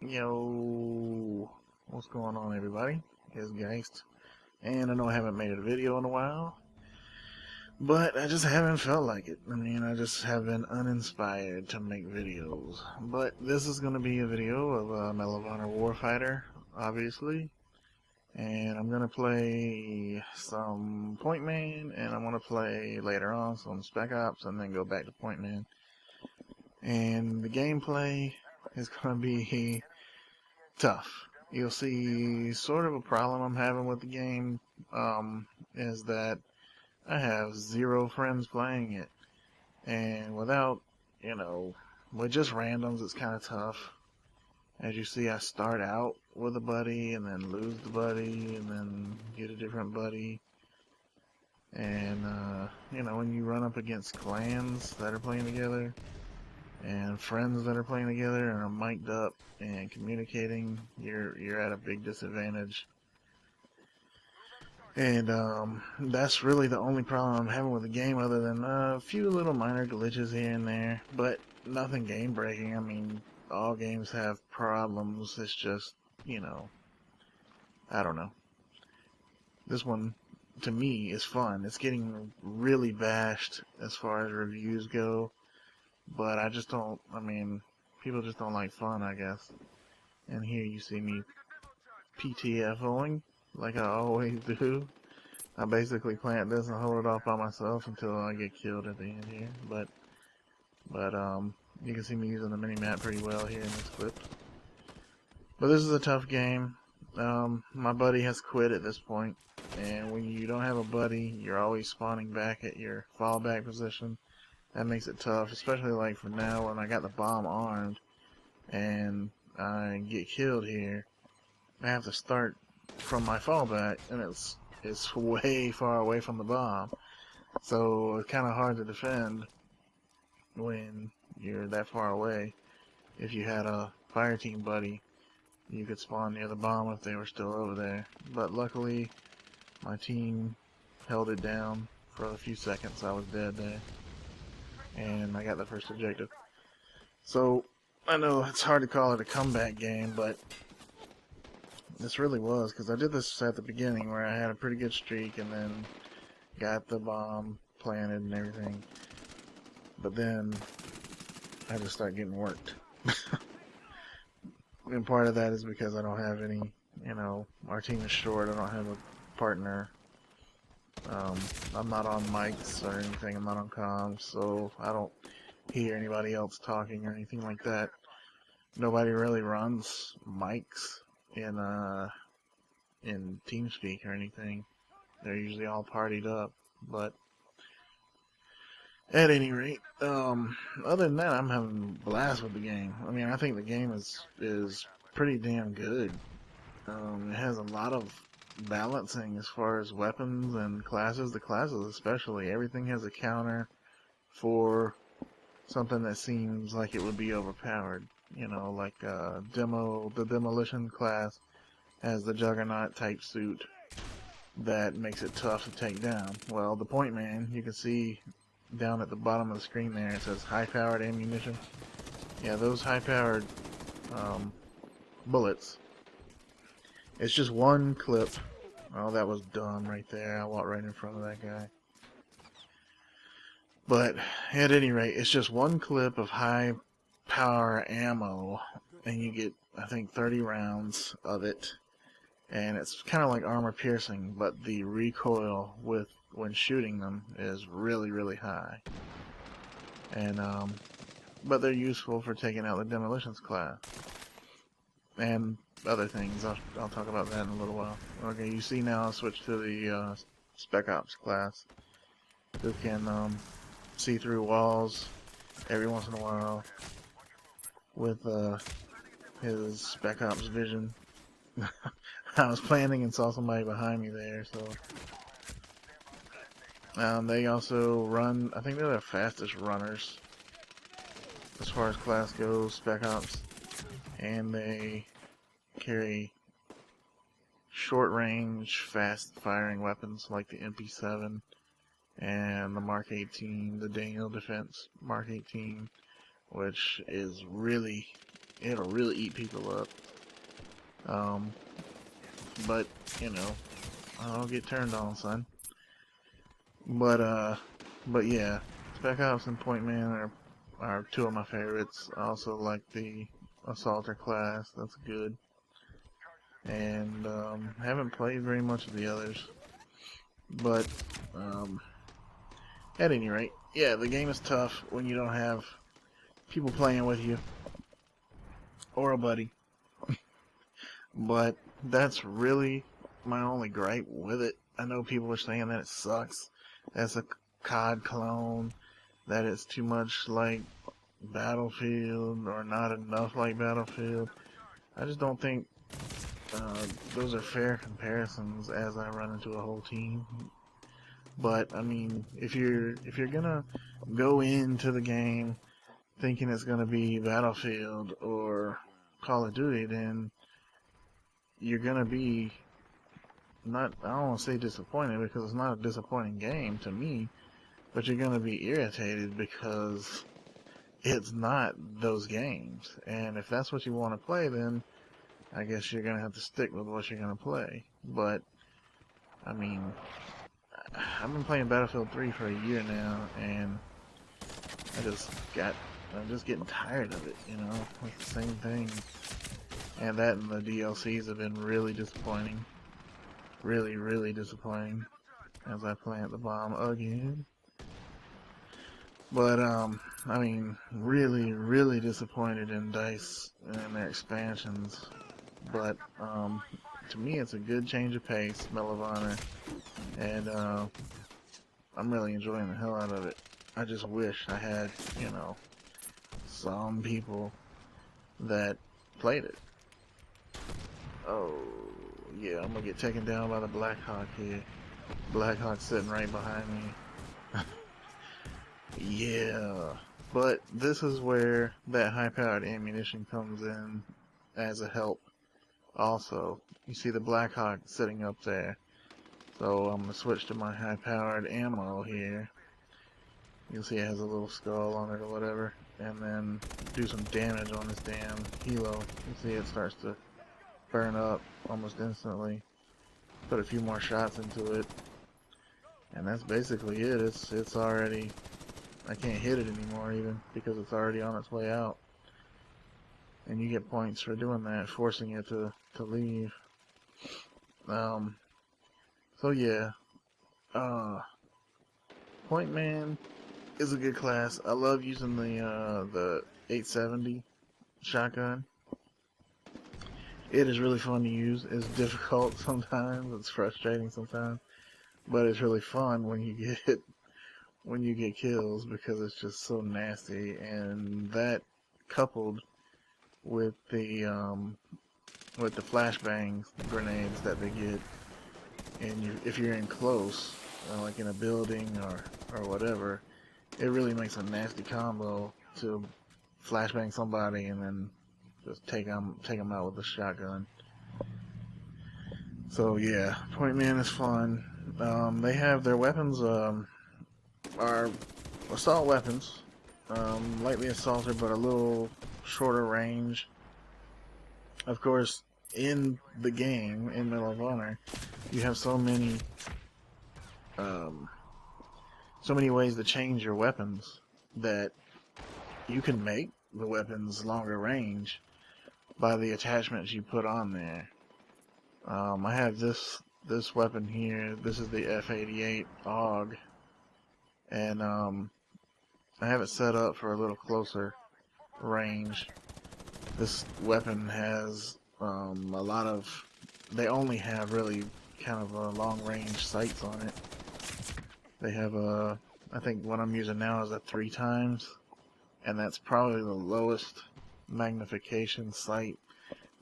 Yo, what's going on, everybody? It's Geist, and I know I haven't made a video in a while, but I just haven't felt like it. I just have been uninspired to make videos. But this is going to be a video of Medal of Honor Warfighter, obviously, and I'm going to play some Point Man, and I'm going to play later on some Spec Ops, and then go back to Point Man. And the gameplay is going to be tough. You'll see sort of a problem I'm having with the game is that I have 0 friends playing it. And without, with just randoms, it's kind of tough. As you see, I start out with a buddy and then lose the buddy and then get a different buddy. And, when you run up against clans that are playing together, and friends that are playing together and are mic'd up and communicating, you're at a big disadvantage. And that's really the only problem I'm having with the game, other than a few little minor glitches here and there, but nothing game breaking. I mean, all games have problems. It's just, I don't know. This one, to me, is fun. It's getting really bashed as far as reviews go. But I just don't, people just don't like fun, I guess. And here you see me PTFOing, like I always do. I basically plant this and hold it off by myself until I get killed at the end here. But you can see me using the mini-map pretty well here in this clip. But this is a tough game. My buddy has quit at this point. And when you don't have a buddy, you're always spawning back at your fallback position. That makes it tough, especially like for now when I got the bomb armed and I get killed here. I have to start from my fallback, and it's way far away from the bomb. So it's kind of hard to defend when you're that far away. If you had a fire team buddy, you could spawn near the bomb if they were still over there. But luckily, my team held it down for a few seconds. I was dead there. And I got the first objective. So, I know it's hard to call it a comeback game, but this really was, because I did this at the beginning where I had a pretty good streak and then got the bomb planted and everything. But then I just started getting worked. And part of that is because I don't have any, our team is short, I don't have a partner. I'm not on mics or anything, I'm not on comms, so I don't hear anybody else talking or anything like that. Nobody really runs mics in TeamSpeak or anything. They're usually all partied up, but at any rate, other than that, I'm having a blast with the game. I think the game is pretty damn good. It has a lot of balancing as far as weapons and classes. The classes especially, everything has a counter for something that seems like it would be overpowered. Like the demolition class has the juggernaut type suit that makes it tough to take down. Well, the Point Man, you can see down at the bottom of the screen there, it says high powered ammunition. Yeah, those high powered bullets, it's just one clip. Oh, that was dumb right there. I walked right in front of that guy. But at any rate, it's just one clip of high power ammo, and you get, I think, 30 rounds of it. And it's kind of like armor piercing, but the recoil when shooting them is really, really high. And but they're useful for taking out the demolitions class. And other things. I'll talk about that in a little while. Okay, you see now I'll switch to the Spec Ops class, who can see through walls every once in a while with his Spec Ops vision. I was planning and saw somebody behind me there, so they also run, I think they're the fastest runners as far as class goes, Spec Ops, and they carry short range, fast firing weapons like the MP7 and the Mark 18, the Daniel Defense Mark 18, which is really it'll really eat people up. But you know, I'll get turned on, son. But yeah, Spec Ops and Point Man are two of my favorites. I also like the Assaulter class. That's good. And haven't played very much of the others. But at any rate, yeah, the game is tough when you don't have people playing with you or a buddy. But that's really my only gripe with it. I know people are saying that it sucks as a COD clone, that it's too much like Battlefield or not enough like Battlefield. I just don't think those are fair comparisons as I run into a whole team. But I mean, if you're gonna go into the game thinking it's gonna be Battlefield or Call of Duty, then you're gonna be not, I don't want to say disappointed, because it's not a disappointing game to me, but you're gonna be irritated because it's not those games. And if that's what you want to play, then I guess you're gonna have to stick with what you're gonna play. But I mean, I've been playing Battlefield 3 for a year now, and I'm just getting tired of it, you know? It's the same thing. And that and the DLCs have been really disappointing. Really, really disappointing. As I plant the bomb again. But, I mean, really, really disappointed in DICE and their expansions. But, to me, it's a good change of pace, Medal of Honor. And, I'm really enjoying the hell out of it. I just wish I had, you know, some people that played it. Oh, yeah, I'm gonna get taken down by the Black Hawk here. Black Hawk sitting right behind me. Yeah, but this is where that high-powered ammunition comes in as a help. Also, you see the Black Hawk sitting up there. So I'm gonna switch to my high-powered ammo here. You'll see it has a little skull on it or whatever, and then do some damage on this damn helo. You see it starts to burn up almost instantly. Put a few more shots into it, and that's basically it. It's already, I can't hit it anymore even because it's already on its way out. And you get points for doing that, forcing it to leave. So yeah, Point Man is a good class. I love using the 870 shotgun. It is really fun to use. It's difficult sometimes. It's frustrating sometimes, but it's really fun when you get kills because it's just so nasty. And that coupled with the flashbangs, grenades that they get, and if you're in close, like in a building or whatever, it really makes a nasty combo to flashbang somebody and then just take them out with the shotgun. So yeah, Point Man is fun. They have their weapons are assault weapons, lightly assaulted, but a little shorter range. Of course, in the game, in Medal of Honor, you have so many ways to change your weapons that you can make the weapons longer range by the attachments you put on there. I have this weapon here. This is the F88 AUG, and I have it set up for a little closer range. This weapon has a lot of, they only have really kind of long range sights on it. They have I think what I'm using now is a 3x, and that's probably the lowest magnification sight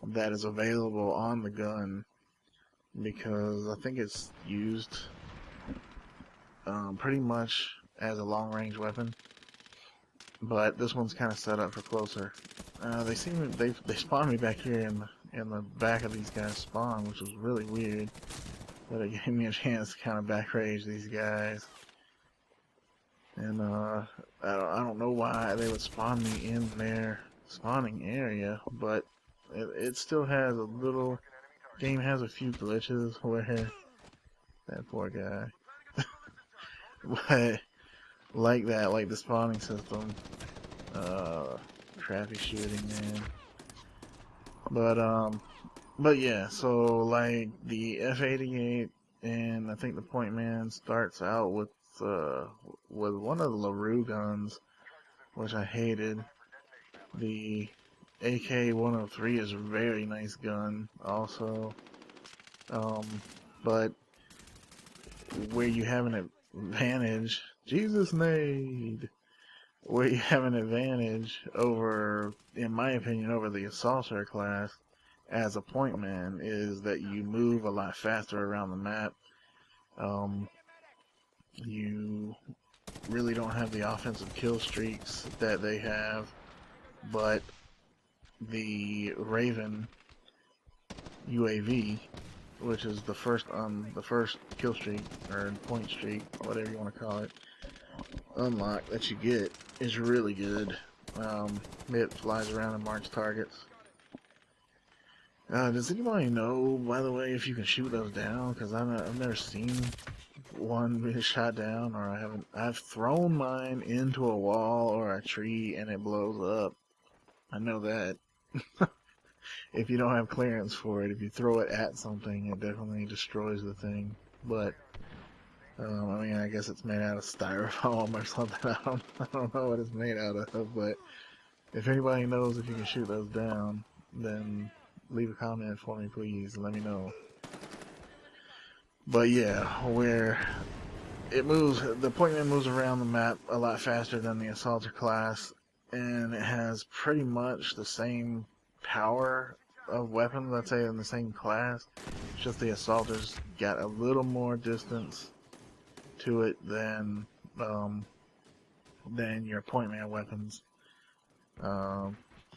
that is available on the gun, because I think it's used pretty much as a long range weapon, but this one's kind of set up for closer. They spawned me back here in the back of these guys' spawn, which was really weird, but it gave me a chance to kind of back rage these guys. And I don't know why they would spawn me in their spawning area, but it still has a little. Game has a few glitches where that poor guy, but like that, like the spawning system, crappy shooting, man. But yeah, so like the F88 and I think the Point Man starts out with one of the LaRue guns, which I hated. The AK-103 is a very nice gun, also. Um, but where you have an advantage, Jesus made, where you have an advantage over, in my opinion, over the Assaulter class as a point man is that you move a lot faster around the map. You really don't have the offensive kill streaks that they have, but the Raven UAV, which is the first kill streak or point streak, whatever you want to call it, unlock that you get is really good. It flies around and marks targets. Does anybody know, by the way, if you can shoot those down? Because I've never seen one being shot down, or I haven't. I've thrown mine into a wall or a tree and it blows up. I know that. If you don't have clearance for it, if you throw it at something, it definitely destroys the thing. But I mean, I guess it's made out of styrofoam or something. I don't know what it's made out of. But if anybody knows if you can shoot those down, then leave a comment for me, please. Let me know. But yeah, where it moves, the Pointman moves around the map a lot faster than the Assaulter class, and it has pretty much the same power of weapons, let's say, in the same class. It's just the Assaulters got a little more distance to it than your Pointman weapons.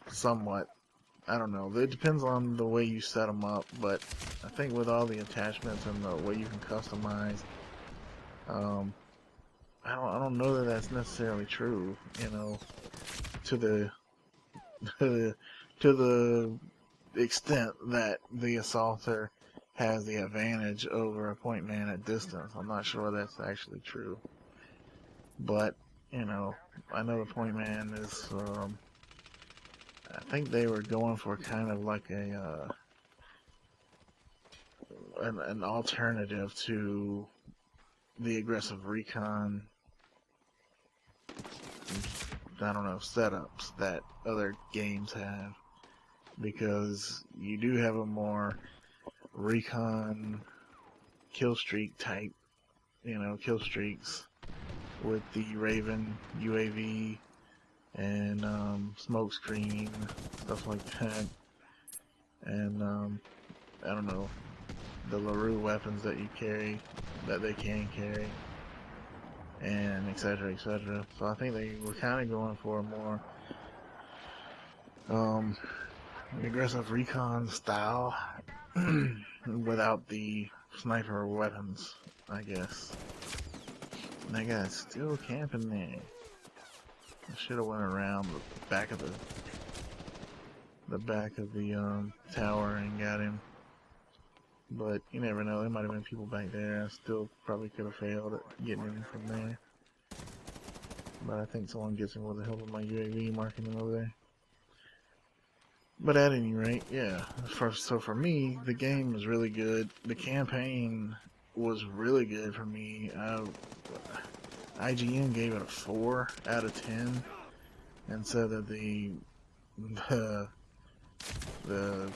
Somewhat. I don't know. It depends on the way you set them up, but I think with all the attachments and the way you can customize, I don't know that that's necessarily true. You know, to the to the extent that the Assaulter has the advantage over a point man at distance. I'm not sure that's actually true, but you know, I know the point man is. I think they were going for kind of like an alternative to the aggressive recon, I don't know, setups that other games have, because you do have a more recon kill streak type, kill streaks with the Raven UAV and smoke screen, stuff like that, and I don't know, the LaRue weapons that you carry, that they can carry, and etc, etc. So I think they were kind of going for a more aggressive recon style without the sniper weapons, I guess. And that guy's still camping there. I should have went around the back of the tower and got him. But you never know, there might have been people back there. I still probably could have failed at getting him from there. But I think someone gets him with the help of my UAV marking him over there. But at any rate, yeah. So for me, the game was really good. The campaign was really good for me. IGN gave it a 4 out of 10 and said that the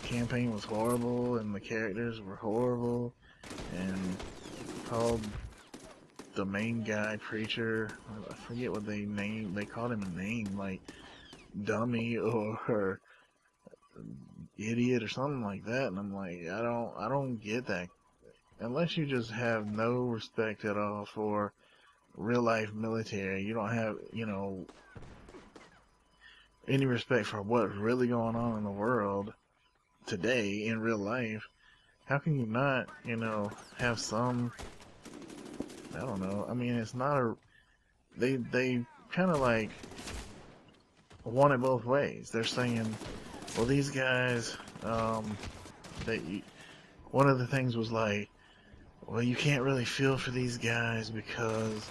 campaign was horrible and the characters were horrible, and called the main guy, Preacher, I forget what they called him a name, like dummy or idiot or something like that, and I'm like, I don't get that. Unless you just have no respect at all for real life military, you don't have, any respect for what's really going on in the world today in real life, how can you not, have some, I don't know, I mean, it's not they kind of like want it both ways. They're saying, well, these guys, one of the things was like, well, you can't really feel for these guys because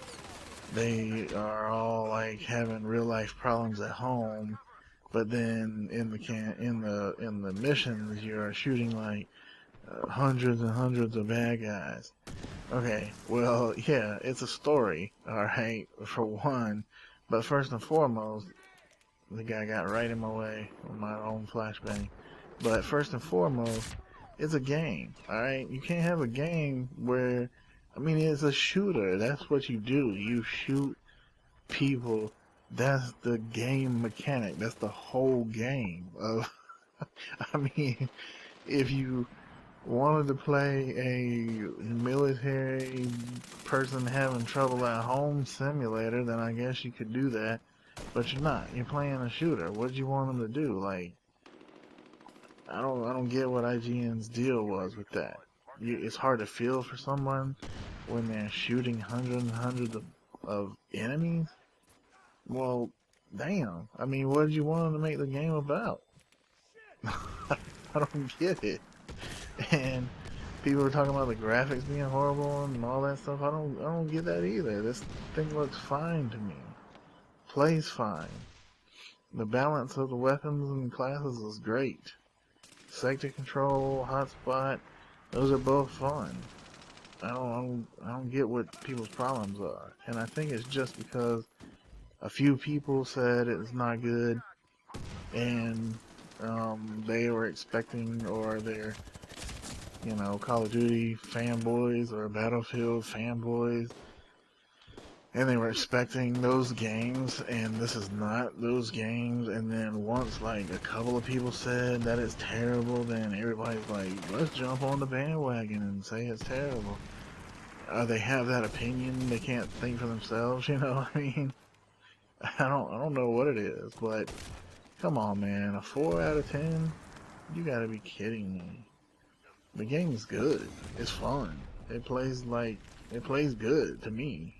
they are all like having real life problems at home, but then in the missions you're shooting like hundreds and hundreds of bad guys. Okay, well, yeah, it's a story, alright, for one, but first and foremost, the guy got right in my way with my own flashbang. But first and foremost, it's a game, alright? You can't have a game where, I mean, it's a shooter. That's what you do. You shoot people. That's the game mechanic. That's the whole game of, I mean, if you wanted to play a military person having trouble at home simulator, then I guess you could do that. But you're not. You're playing a shooter. What do you want them to do? Like, I don't get what IGN's deal was with that. It's hard to feel for someone when they're shooting hundreds and hundreds of enemies. Well, damn. I mean, what did you want them to make the game about? I don't get it. And people are talking about the graphics being horrible and all that stuff. I don't get that either. This thing looks fine to me. Plays fine. The balance of the weapons and classes is great. Sector control, hotspot, those are both fun. I don't get what people's problems are. And I think it's just because a few people said it's not good and they were expecting, or they're, you know, Call of Duty fanboys or Battlefield fanboys, and they were expecting those games, and this is not those games. And then once like a couple of people said that it's terrible, then everybody's like, let's jump on the bandwagon and say it's terrible. They have that opinion, they can't think for themselves, you know what I mean? I don't know what it is, but come on, man, a 4 out of 10? You gotta be kidding me. The game is good. It's fun. It plays good to me.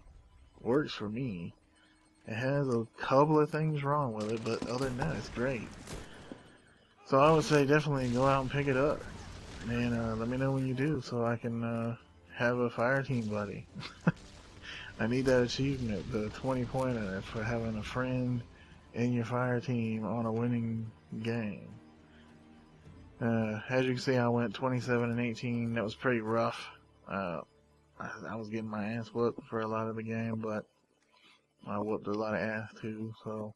Works for me. It has a couple of things wrong with it, but other than that, it's great. So I would say definitely go out and pick it up. And let me know when you do so I can have a fire team buddy. I need that achievement, the 20-pointer for having a friend in your fire team on a winning game. As you can see, I went 27 and 18. That was pretty rough. I was getting my ass whooped for a lot of the game, but I whooped a lot of ass too. So,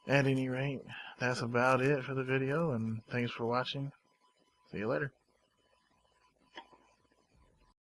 at any rate, that's about it for the video, and thanks for watching. See you later.